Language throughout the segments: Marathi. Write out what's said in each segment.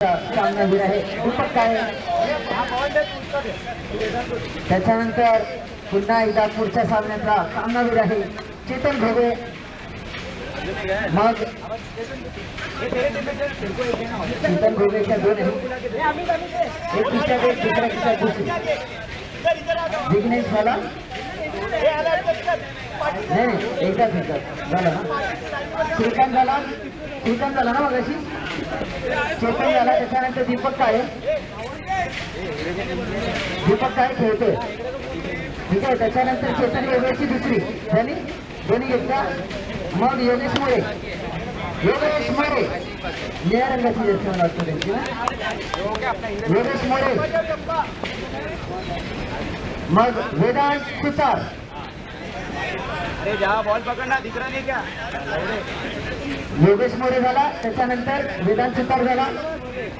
सामनावीर आहे दीपक काय त्याच्यानंतर पुन्हा एकदा पुढच्या सामन्याचा सामनावीर आहे चेतन घोगे. मग चेतन घोगेच्या दोन एक किस्सा दुसरा किस्सा दुसरी विघ्नेश झाला नाही एकदाच झाला ना श्रीकांत झाला ना मग अशी चेतन झाला. त्याच्यानंतर दीपक काळे खेळतोय ठीक आहे. त्याच्यानंतर चेतन योगेशची दुसरी झाली दोन्ही एकदा. मग योगेश मोरे निळ्या रंगाची जर्सी मला वाटतं त्यांची ना योगेश मोरे. मग वेदांत सुतार बॉल पकडना दिख रहा नहीं क्या योगेश मोरे झाला. त्याच्यानंतर वेदांत सुतार झाला.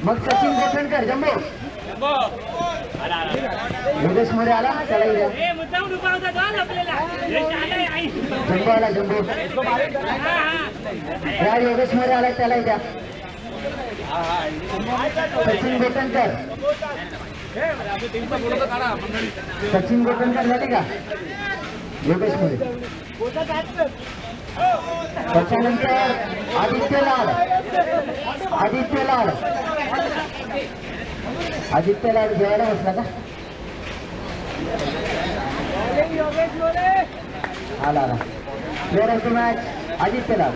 मग सचिन गोठणकर जम्बो योगेश मोरे आला त्याला जम्बो आला जम्बो या योगेश मोरे आला त्याला द्या. सचिन गोठणकर झाले का योगेश मोरे. त्याच्यानंतर आदित्य लाड जेवायला बसला का आला player of the match Aditya Lad.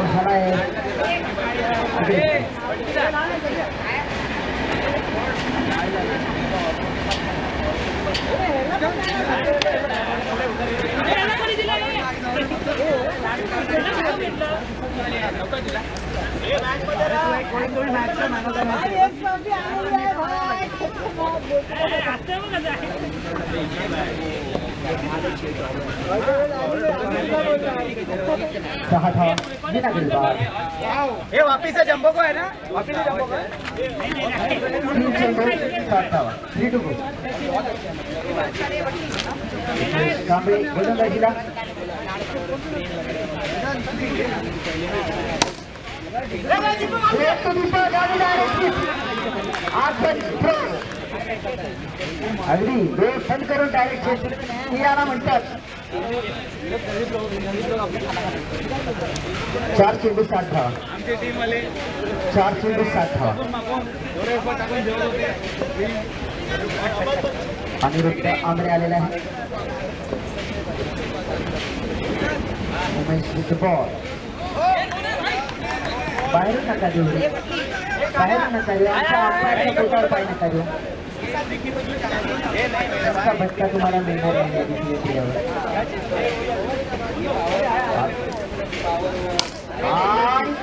झाला आहे वापिस से जंबो को है ना वापिस से जंबो को है 3 चेंडू 7 धावा 3 to 4. कांबळे गोलंदाजीला अगदी डोळे बंद करून डायरेक्ट याला म्हणतात. 4 चेंडू 7 धावा 4 चेंडू 7 धावा. अनिरुद्ध आमरे आलेला आहे. उमेश विथ बॉल बाहेरून नका देऊ बाहेरून नका देऊ आमच्या पोटावर पाय नका देऊ. त्याचा भटका तुम्हाला मिळणार नाही.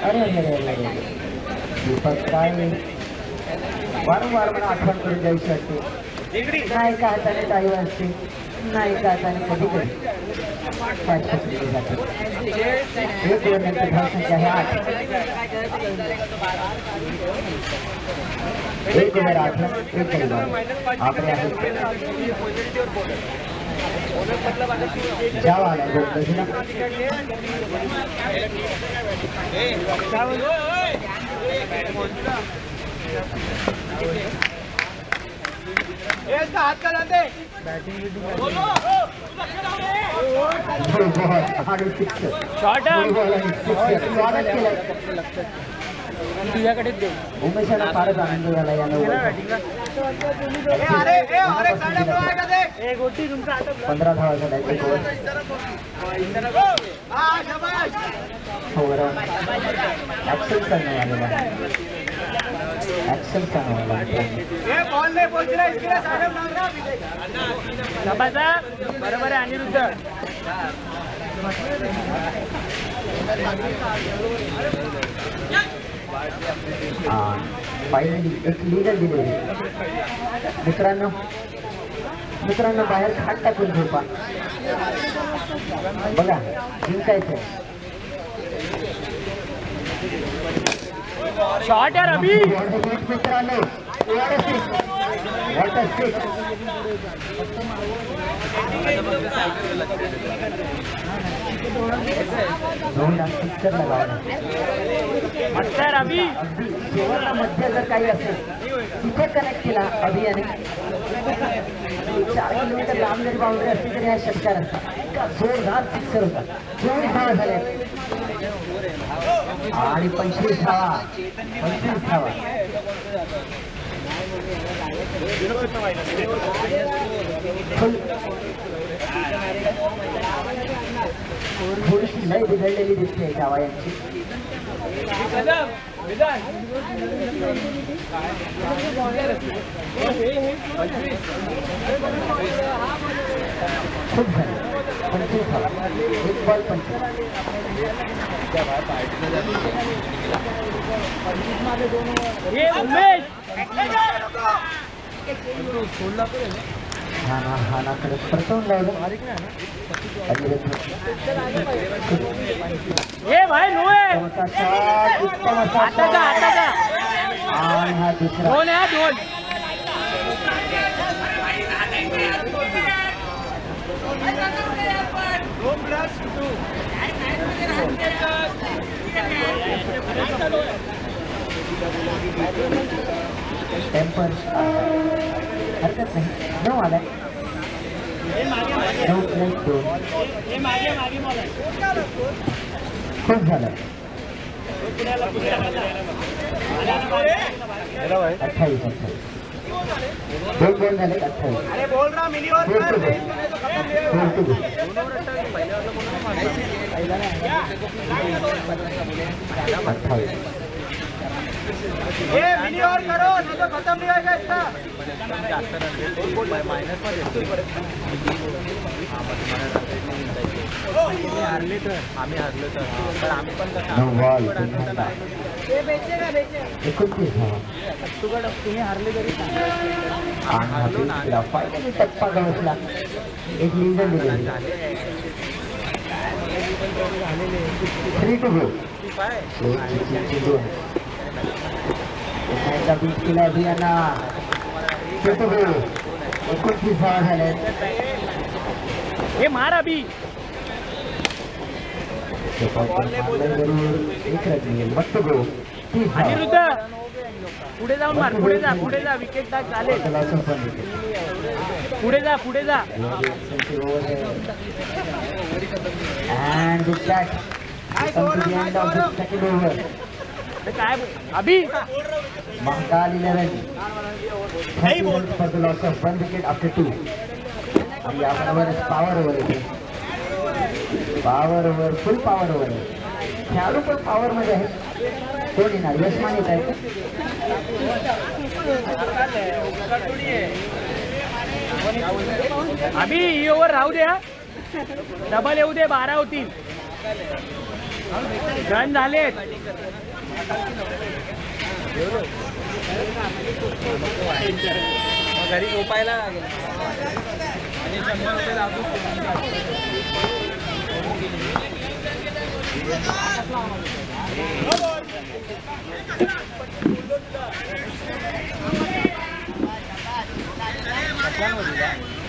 अरे अरे अरे दीपक काय वारंवार मला आठवण करून द्यायची वाटते. नाही का हाताने टाळी वाजते नाही का हाताने कधी कधी कॅच पकडले जाते. एक गोलंदाजी धावसंख्या आहे 8. एक ओव्हर 8 रन 1 गडी आपले आहेत जावा आला गोलंदाजीला. हाथ का लाते तुझ्याकडेच देऊ. उमेशाला फारच आनंद झाला या 15 धावाचा डायरेक्ट ओव्हर ऍक्शन करण्यात आलेला ऍक्शन करण्यात आला. बरोबर आहे अनिरुद्ध फायनली एक लीडर दिलेली. मित्रांनो बाहेर खाट टाकून झोपा बघा जिंकायचं. शॉट यार अभी मित्रांनो वॉटर स्टिक पिक्चर लगावला मस्त आहे अभि. शेवटला मध्य जर काही असेल तिथे कनेक्ट केला अभियाने 4 किलोमीटर लांब जरी बाउंड्री असली तरी हा षटकार असता. इतका जोरदार पिक्चर होता. 24 धावा झाल्या आणि 25 धावा थोडीशी लय बिघडलेली दिसते धावा यांची. खूप झाले 25 धावा. एक बॉल 25. हाना करत परतवून लावलं. ए भाई नो आहे. उत्तम असा आताचा आणि हा दुसरा. दोन आहे दोन. टेम्पर हरकत नाही. 9 आलाय. 9+2 खूप झालं. 28 दोन गोल झाले. 28 अरे बोल रहा मिनी और कर. 28 ये मिनी और करो नहीं तो खत्म नहीं होगा इसका. आम्ही हरलो तर पण आम्ही पण 9 बॉल 29 धावा. तुम्ही हारले तरी आणि हा दुसरा फायनली टप्पा गवसला. एक लिंगन दिलेली 3-2 एकदा बीट केला अभियाना. 29 धावा झाल्या. हे मार अभि. एक रन मिळेल. मस्त गो 30 धावा. अनिरुद्ध पुढे जाऊन मार. पुढे जा विकेट टाक चालेल. पुढे जा And with that, we come to the end of the second over. काय अभि. Mahakal 11. 30 runs for the loss of 1 wicket after 2. आणि याबरोबर पॉवर ओव्हर येते. पॉवर ओव्हर फुल पॉवर ओव्हर आहे. खेळाडू पण पॉवर मध्ये आहे. कोण येणार? यशमान येत आहे. अभि ही ओव्हर राहू द्या. डबल येऊ दे. 12 होतील. रन झालेत. घरी झोपायला लागेल.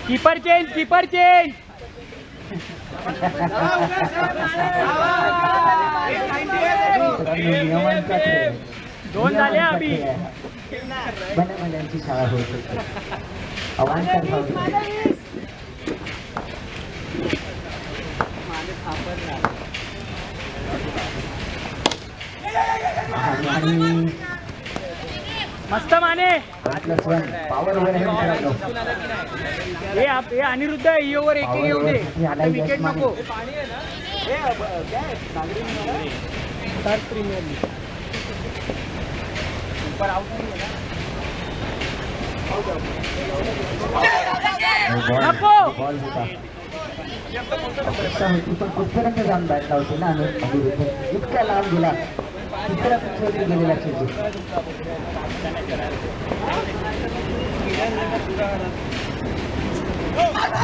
Keeper change. नियमांचा खेळ. 2 झाले अभि. बनमल्यांची शाळा होऊ शकते. अवांतर भावना. आणि मस्त माने. 5+1 पॉवर ओव्हर आहे मित्रांनो. हे अनिरुद्ध ही ओव्हर एक येऊ दे. आता विकेट नको. नको. बॉल होता. अपेक्षा होती पण कुठपर्यंत जाऊन बॅटला होती ना अनिरुद्ध. इतक्या लांब गेला. तिसऱ्या पिचवरती गेलेला चेंडू.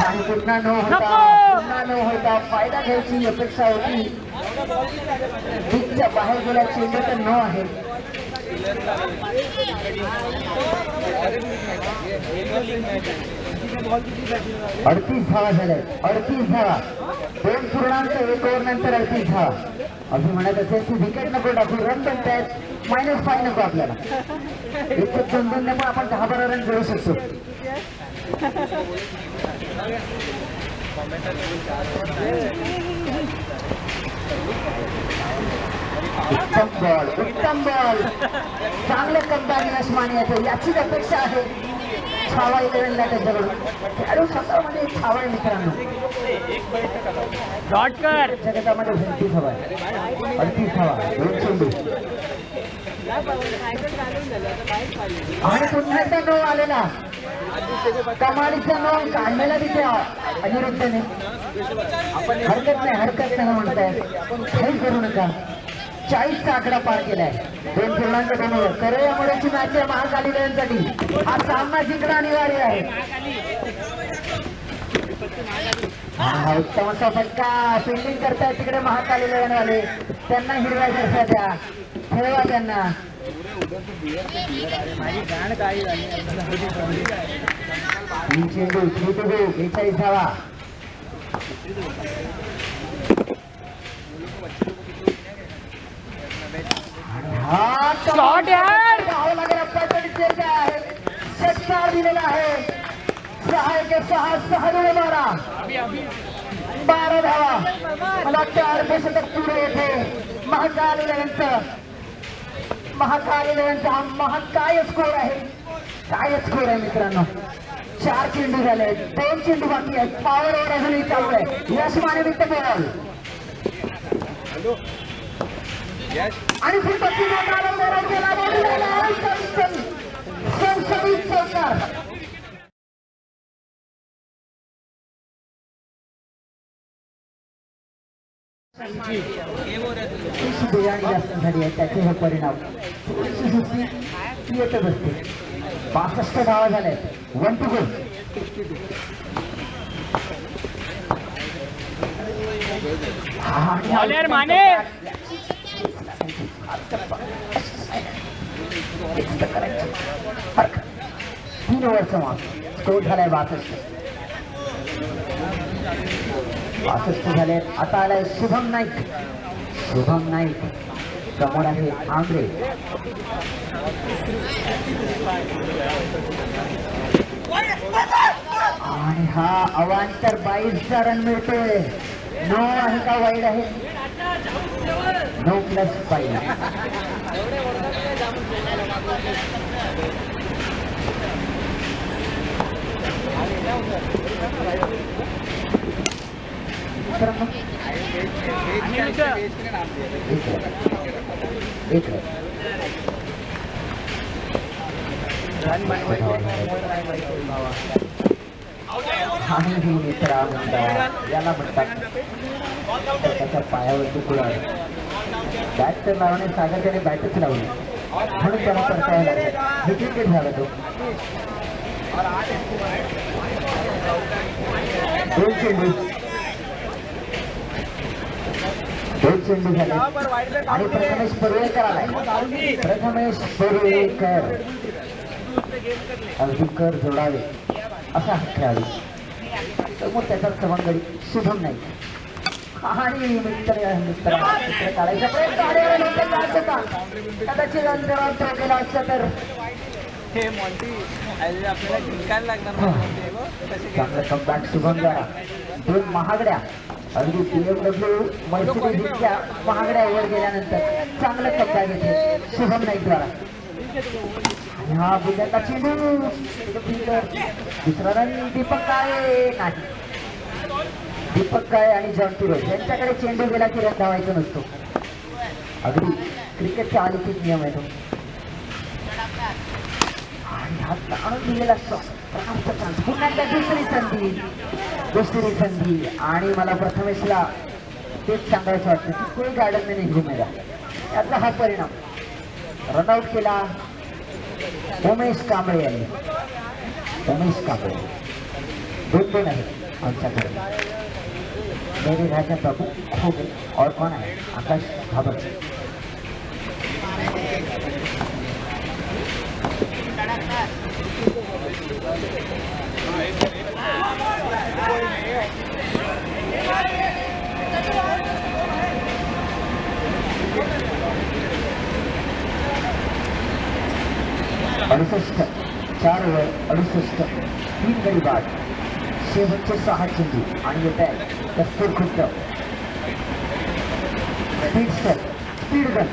आणि पुन्हा न होता फायदा घ्यायची अपेक्षा होती. पिचच्या बाहेर गेला चेंडू तर न आहे. अडतीस धावा झाल्या, 38 धावा, 2.1 ओव्हर नंतर 38 धावा. असं म्हणत असेल की विकेट नको टाकू, रन बनतायत, -5 नको आपल्याला. 1-2 ने पण आपण 10-12 रन करू शकतो. उत्तम बॉल, चांगलं कमबॅक यश माने येते, याचीच अपेक्षा आहे छावा 11ला त्याच्याकडून. खेळाडू स्वतःमध्ये छावा आहे मित्रांनो. डॉटकर जगतामध्ये 29 हवा आहे, 38 हवा, 2 चेंडू आणि पुन्हा एकदा नो आलेला. कमालीचा नो काढलेला तिथे अनिरुद्धने. हरकत नाही म्हणताय, काही करू नका. 40चा आकडा पार केलाय. 2.2 खरं यामुळे मॅच आहे महाकालीसाठी. हा सामना जिंकणं अनिवार्य आहे. हा उत्तम असा फटका. फिल्डिंग करतायत तिकडे महाकाली वाले. त्यांना हिरव्या जर्सी द्या, खेळवा त्यांना. तीन चेंडू 42 धावा. हा शॉट यार, धाव लागेल. आहे षटकार दिलेला आहे. 6-6 12 धावा. मला वाटतं अर्धशतक पुढे येते महाकाल 11चं. महाकाल 11चा हा महाकाय स्कोर आहे. काय स्कोर आहे मित्रांनो. 4 चेंडू झाले, 2 चेंडू बाकी आहेत. पॉवर ओव्हर अजूनही चालू आहे. यश माने वित्त बॉल आणि बिर्याणी जास्त झाली आहे, त्याचे हे परिणाम थोडीशी सुस्ती येतच असते. 62 धावा झाल्या, 1 to go. बॉलर माने 3 ओव्हरचा मार्क. स्कोर झालाय 62 झाले. आता आलाय शुभम नाईक. समोर आहे आंग्रे. आणि हा अवांतर 22चा रन मिळतोय. नो आहे का वाईड आहे? नो +5. एक आणि ही मित्रा म्हणतात याला म्हणतात त्याच्या पायावर तुकडा. बॅट तर लावणे सागर त्याने बॅटच लावली म्हणून त्याला करता यायला हे क्रिकेट झालं. तो 2 चेंडू झाले आणि प्रथमेश परुळेकर आलाय. प्रथमेश परुळेकर अगदी जोडावे असा खेळाडू. समोर त्याचा सवंगडी शुभम नाईक. आणि मित्र काढायचा प्रयत्न कदाचित अंतरांतर केला असतं तर आपल्याला जिंकायला लागणार. चांगला कमबॅक शुभम जरा. 2 महागड्या अगदी BMW मर्सिडीजच्या महागड्या वर गेल्यानंतर चांगलं कमबॅक येते शुभम नाईक द्वारा. हा बुद्धाचा चेंडू दुसरा रन. दीपक काय आणि जॉन फिरोज यांच्याकडे चेंडू गेला की रन धावायचा नसतो. अगदी क्रिकेटचा अलिखित नियम आहे तो. आणि हा ताणून दिलेला पुन्हा एकदा दुसरी संधी आणि मला प्रथमेशला तेच सांगायचं वाटतं की कोणी गार्डन में नाही घुमेगा याचा हा परिणाम. रनआउट केला उमेश कांबळे यांनी. 2-2 आहे आमच्याकडे. मेरे राजा बाबू खोबे और कौन आहे आकाश घाबर. 68 4 ओव्हर 68 3 गडी बाद शेवटचे 6 चेंडू आणि येत आहे दस्तूर खुद्द स्पीड गन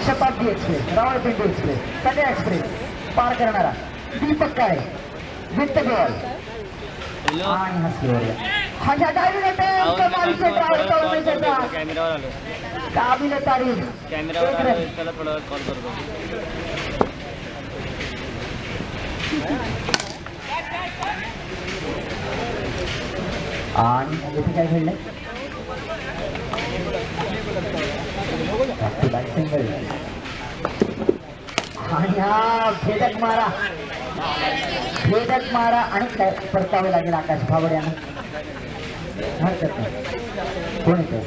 शताब्दी एक्सप्रेस रावळपिंडी एक्सप्रेस कन्या एक्सप्रेस पार करणारा दीपक काय वित्त बॉल आणि हा स्लोअर हा डायव्हिंग अटॅक कमालीचा ड्राइव्ह कॉर्नरचा कॅमेरावर आलो काबिल तारीफ कॅमेरावर आलो चला थोडा वेळ कॉल करतो आणि इथे काय घडलंय सिंगल आणि हा भेदक मारा आणि काय परतावे लागेल आकाश भावड यांना हरकत नाही कोण येतो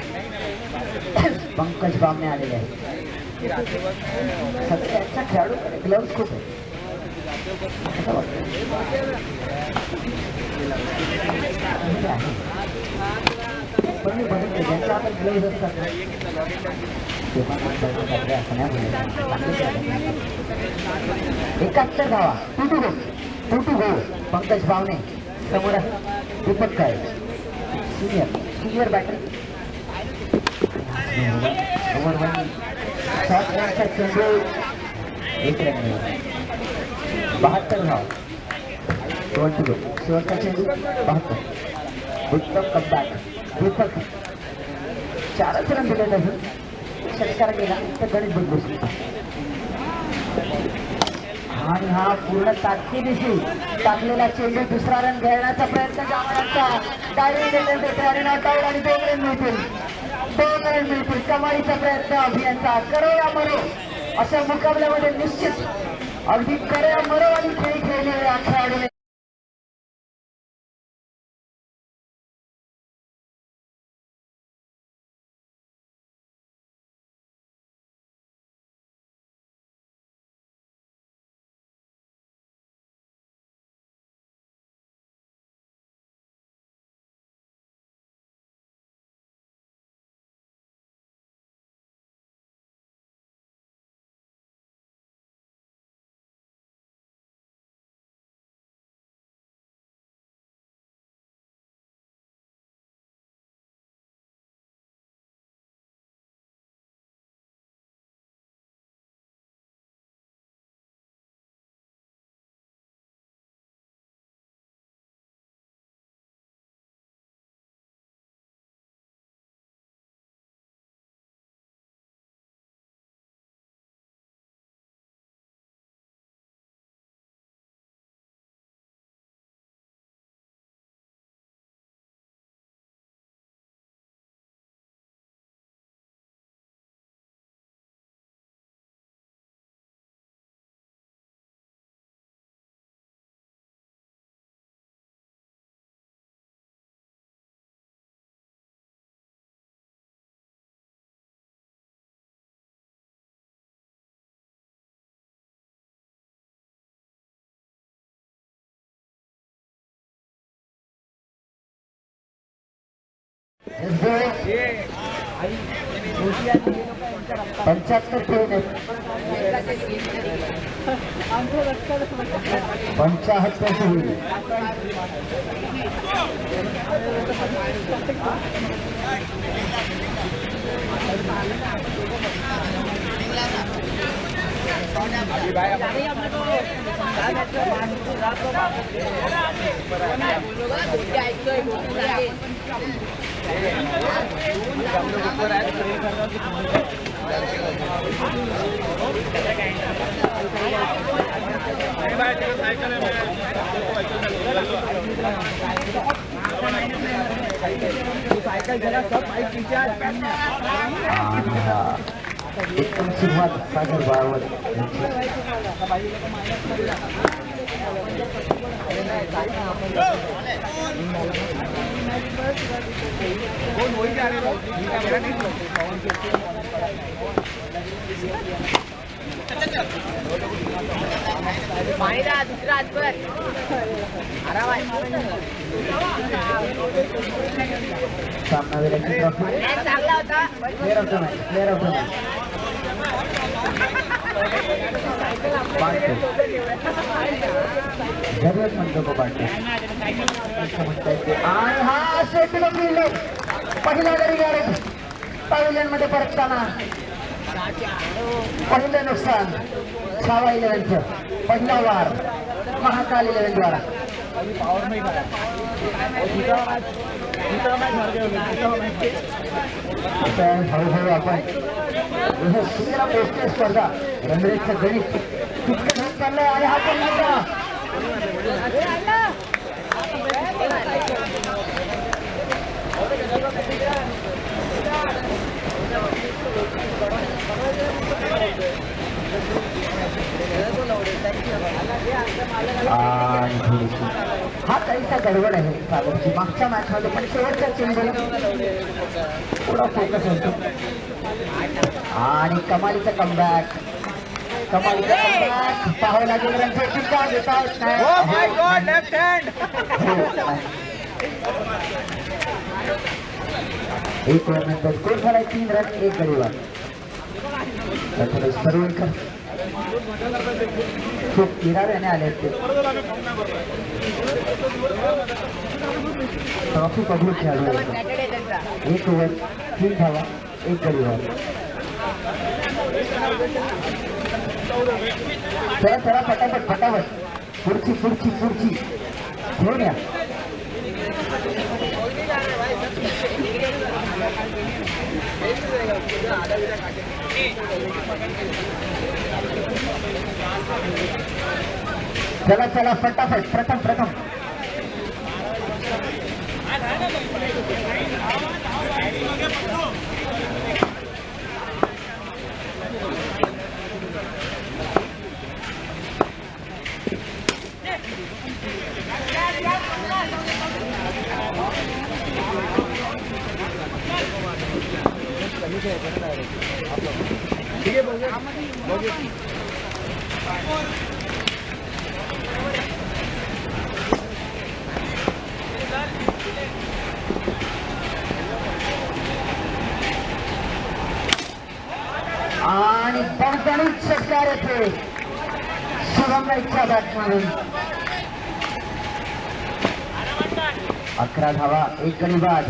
पंकज बामणे आलेले आहे सध्याच्या खेळाडूकडे ग्लव्स खूप आहे पण मी बघितलं ज्यांच्या आपण ग्लव्स असतात एकाहत्तर धावा two to go Pankaj Bawne समोर दीपक काय सिनियर बॅटर ओव्हर 1 शॉट रनचा चेंडू 1 रन 72 धाव 2 टू गो शेवटचा चेंडू 72 उत्तम कमबॅक दीपक 4च रन दिले अजून षटकार गेला तर गणित बदलू शकतो आणि हा पूर्ण ताकदीनिशी टाकलेला चेंडू दुसरा रन घेण्याचा प्रयत्न जामरांचा डायरेक्ट देते आणि नॉट आउट आणि 2 रन मिळतील कमाईचा प्रयत्न अभियानचा करो या मरो अशा मुकाबल्यामध्ये निश्चित अगदी करो या मरो आणि खेळी खेळले या खेळाडूने पंच्याहत्तर खेळून 75 होईल एकदम सुरुवात सागर बाळवड सामनावीराची trophy player of the match, player of the match जरूरत म्हणतो तो बांधतो आणि हा शेतीला मिळले पहिला गडी गॅरेज पॅव्हिलियन मध्ये परतताना पहिलं नुकसान छावा 11चं पहिला वार महाकाल 11 द्वारा हळूहळू आपण पोहोचणे स्पर्धा रनरेटचं गणित तितकं होत चाललंय आणि हा पण मुद्दा हा काहीसा गडबड आहे सागरची मागच्या मॅच मध्ये पण शेवटच्या चेंडूला थोडा फोकस होतो आणि कमालीचा कमबॅक पाहावं लागेल रणजित चिंता घेता एक ओव्हर नंतर स्कोर झालाय 3 रन 1 गडीवर सर्वेकर खूप इराद्याने आले ते ट्रॉफी पब्लिक खेळाडू 1 ओव्हर 3 धावा 1 गडीवर चला चला फटाफट पुढची घेऊन या चला फटाफट प्रथम आणि दणदणीत षटकार येथे शुभम नाईकच्या बॅटमधून 11 धावा 1 गडी बाद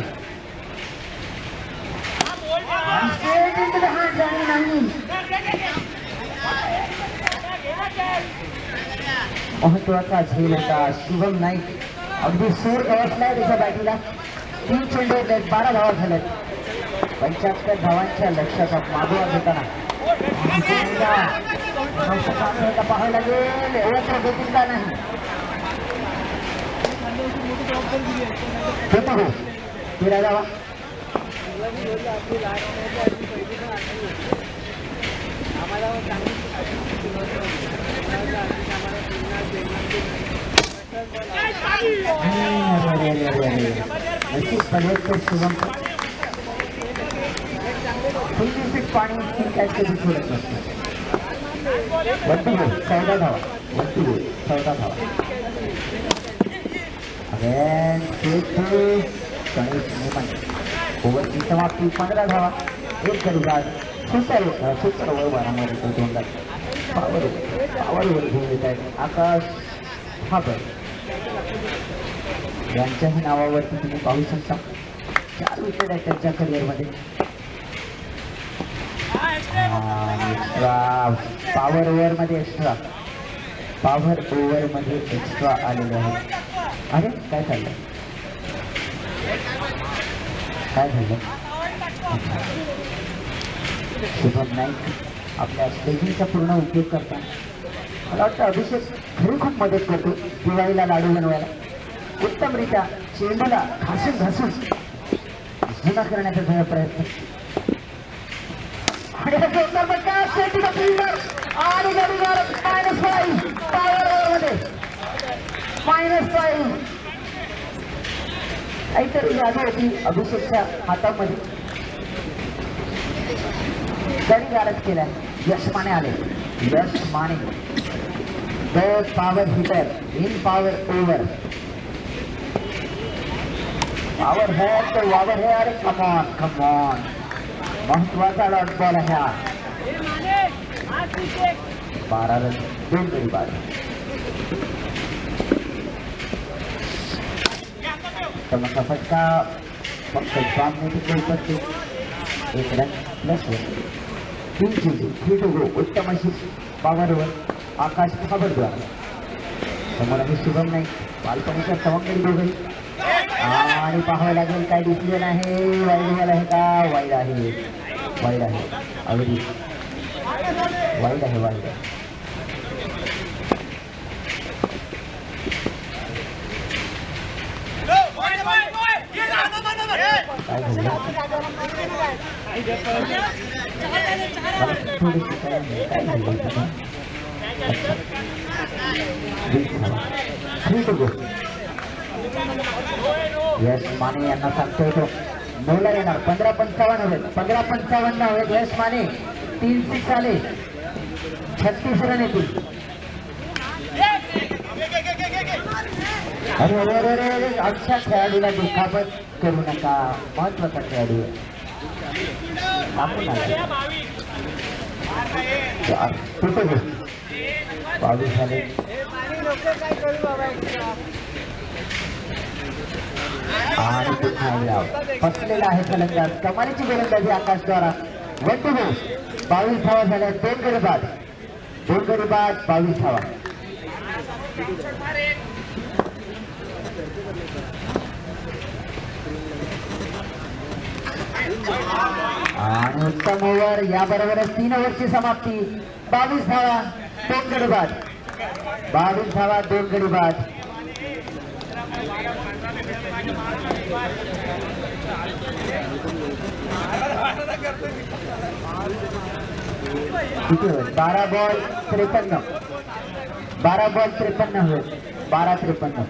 महत्वाचा झेल होता शुभम नाईक अगदी सूर गवसलाय त्याच्या बॅटीला 3 चेंडू 12 धावा झाल्यात 75 धावांच्या लक्ष्याचा मागोवा घेताना पाहावं लागेल एवढं देतील का नाही होतो हो 13 धावा शुभम पाणी कॅच कधी सोडत नसतं 14 धावा 14 धावा ओव्हरची समाप्ती 15 धावा 1 गडी बाद सुपर ओव्हर बारामध्ये 2 पावर ओव्हर घेऊन येत आहेत आकाश ठाकर यांच्याही नावावरती तुम्ही पाहू शकता 4 विकेट आहेत त्यांच्या करिअरमध्ये पॉवर ओव्हरमध्ये एक्स्ट्रा आलेले आहेत अरे काय झालं शुभम नाईक आपल्या स्टेजिंगचा पूर्ण उपयोग करतात मला वाटतं अभिषेक खरी खूप मदत करतो दिवाळीला लाडू बनवायला उत्तमरित्या चेंडूला घासून जुना करण्याचा झाला प्रयत्न आणि -5 काहीतरी यादी होती अभिषेकच्या हातामध्ये गडी गारज केल्या यशमाने आले Yash Mane the power hitter in power over. Power है तो वावर है. अरे कमॉन कमॉन, महत्वाचा डॉट बॉल आहे हा. 12 रन 2 गडी बाद. चमचा फटका फक्त सामने तिथे उपस्थित. 1 रन प्लस 1. 3 चेंडू 3 टू गो. उत्तम अशी पॉवरवर आकाश खबरदार. समोर आहे शुभम नाईक, बालपणीच्या सवंगडी दोघे. आणि पाहावं लागेल काय डिसिजन आहे. वाईड बॉल आहे का? वाईड आहे, वाईड आहे, अगदी वाईड आहे, वाईड आहे. काय झालं? थोडीशी काय झालं? यश माने यांना सांगतोय तो नऊला येणार. 15-55 हवेत, 15-55 हवेत. यश माने 3 6 आले, 36 रन येतील. अरे अरे अरे अरे, अशा खेळाडूला दुखापत करू नका. महत्वाचा खेळाडू आपण 22 झाले. आणि फसलेला आहे फलंदाज. कमालीची गोलंदाजी आकाशद्वारा. 1 टू गो. 22 धावा झाल्या. 2 गडी बाद, 2 गडी बाद, 22 धावा. आणि उत्तम ओव्हर. याबरोबरच 3 ओव्हरची समाप्ती. 22 धावा 2 गडी बाद, 22 धावा 2 गडी बाद. किती होईल? 12 बॉल 53. 12 बॉल 53 होईल. 12-53.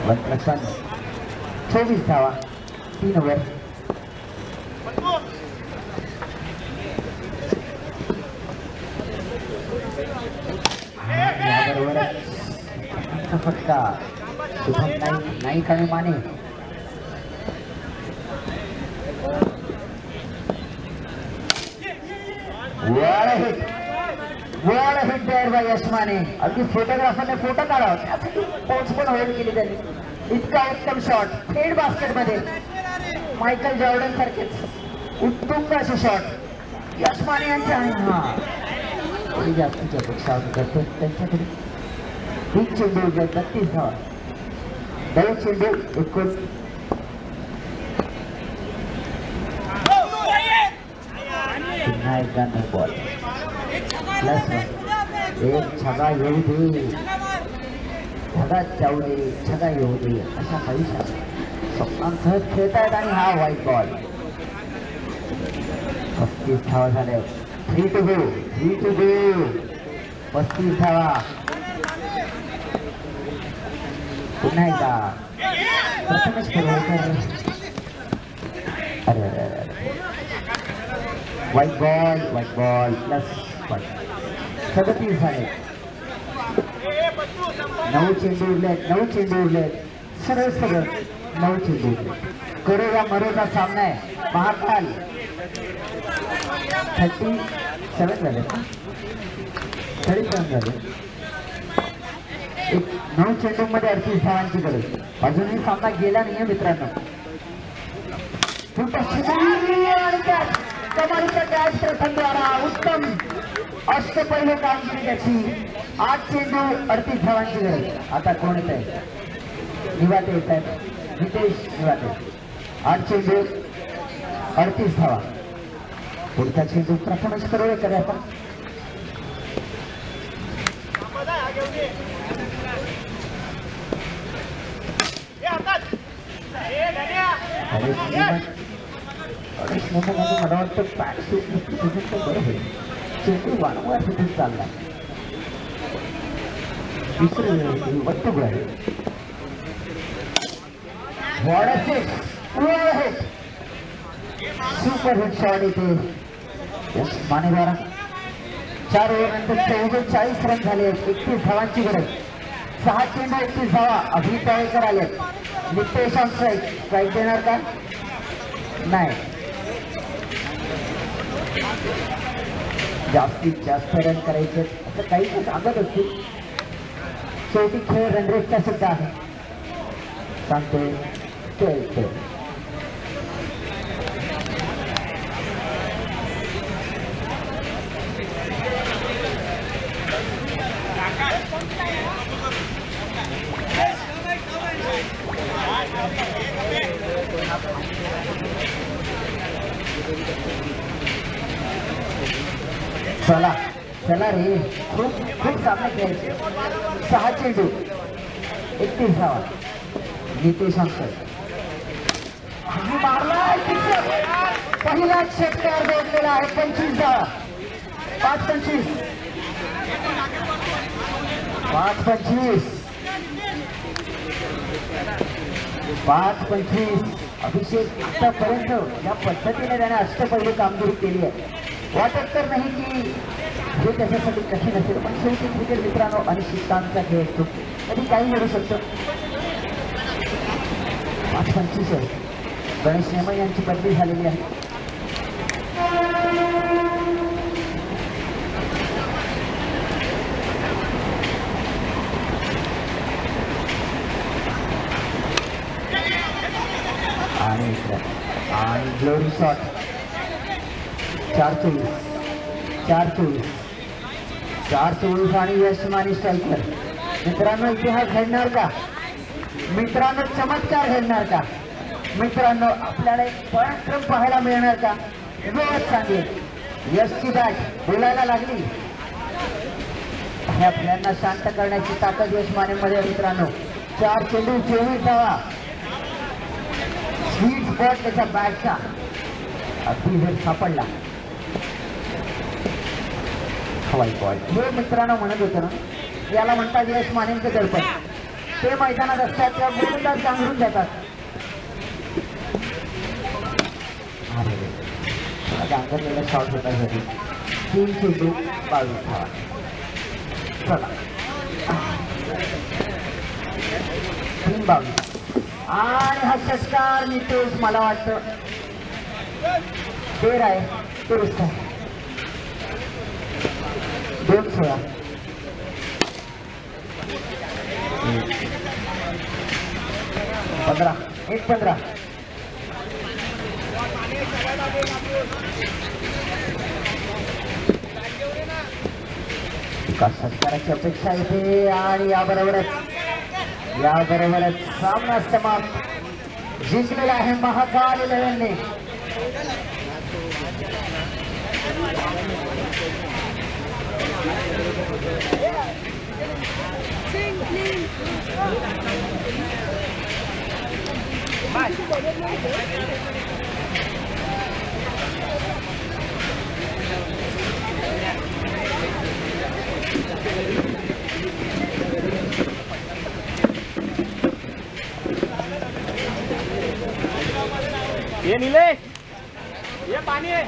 वन 24 धावा 3 ओव्हर. याबरोबर फटका. शुभम नाईक आणि Mane. Wall hit there by Yash Mane. अगदी फोटोग्राफरने फोटो काढावा, त्यासाठी पोच पण होईल केली त्यांनी. इतका उत्तम शॉट थेट बास्केट मध्ये. मायकल जॉर्डन सारखेच उत्तुंग असे शॉट यश माने यांचे. आणि हा थोडी जास्तीची अपेक्षा करतो त्यांच्याकडे. 3 चेंडू 32 धावा. 9 चेंडू 19. पुन्हा एकदा नो बॉल प्लस 1. छगा येऊ दे, छगात जाऊ दे, छगा येऊ दे, अशा परीक्षा स्वप्नांसह खेळतायत. आणि हा व्हाईट बॉल. 35 धावा झाल्या. 3 टू गो, 3 टू गो. 35 धावा. पुन्हा एकदा प्रथमच खेळायचं. अरे अरे अरे, व्हाईट बॉल प्लस 37 झाले. 9 चेंडू उरलेत. सरळ 9 चेंडू उरले. करो या मरोचा सामना आहे. महाकाल 37 झाले, 37 झाले. 9 चेंडू मध्ये 38 धावांची गरज. अजूनही सामना गेला नाहीये मित्रांनो. कमालीच्या कॅच प्रथमद्वारा उत्तम अष्टपैलू कामगिरी त्याची. 8 चेंडू 38 धावांची गरज. आता कोण येत आहे? निवाते येत आहेत, नितेश निवाते. 8 चेंडू 38 धावा. पुढचा चेंडू प्रथमच करूया करे आपण. मोठ्यामध्ये मला वाटतं बॅट तर बरं होईल. चेंडू वारंवार तिथून चालला. दुसरं वक्तव्य आहे. सुपर हिट शॉट इथे यश मानेवारा. 4 ओव्हरनंतर 44 रन झाले. 31 धावांची गरज. 6 चेंडू 31 धावा. अभि तळेकर आले. नितेश ऑन स्ट्राईक देणार का? नाही. जास्तीत जास्त रन करायचे असं काही सांगत असतील. शेवटी खेळ रनरेटचा सुद्धा आहे. सांगतोय खेळ. चला रे. खूप सामने खेळायचे. 6 चेंडू 31 धावा. नितेश अंकर मारला. पहिला षटकार जोडलेला आहे. 25 धावा. 5-25. 5-25. अभिषेक आतापर्यंत या पद्धतीने त्याने अष्टपैलू कामगिरी केली आहे. वाटत तर नाही की हे त्याच्यासाठी कठीण असेल, पण शेवटी क्रिकेट मित्रांनो अनिश्चिततांचा खेळ असतो. कधी काही घडू शकतं. 5-25 आहे. गणेश नेमन यांची बदली झालेली आहे. आणि ग्लोरी शॉट. 4-24 आणि यशमानी स्ट्रायकर. मित्रांनो इतिहास घडणार का? मित्रांनो चमत्कार घडणार का? मित्रांनो आपल्याला एक पराक्रम पाहायला मिळणार का? वेळच सांगेल. यशची बॅट बोलायला लागली. ह्या प्लेयरना शांत करण्याची ताकद यशमानेमध्ये. मित्रांनो 4 चेंडू 24 धावा. स्वीट स्पॉट त्याच्या बॅटचा अगदी जर सापडला. हवाई बॉल हे मित्रांनो म्हणत होतं ना, याला म्हणतात यश मानेंचं दडपण. ते मैदानात असतात त्या गोलंदाज जांघरून जातात. जांघरलेला शॉट होण्यासाठी 3 चेंडू 22 धावा. चला 3-22 आणि हा षटकार नितेश मला वाटतं 13 आहे. दुरुस्त आहे. 2-16. 1-15. षटकाराची अपेक्षा येते आणि याबरोबरच सामना समाप्त. जिंकलेला आहे महाकाल 11ने. ये नीलेश, ये पानी है.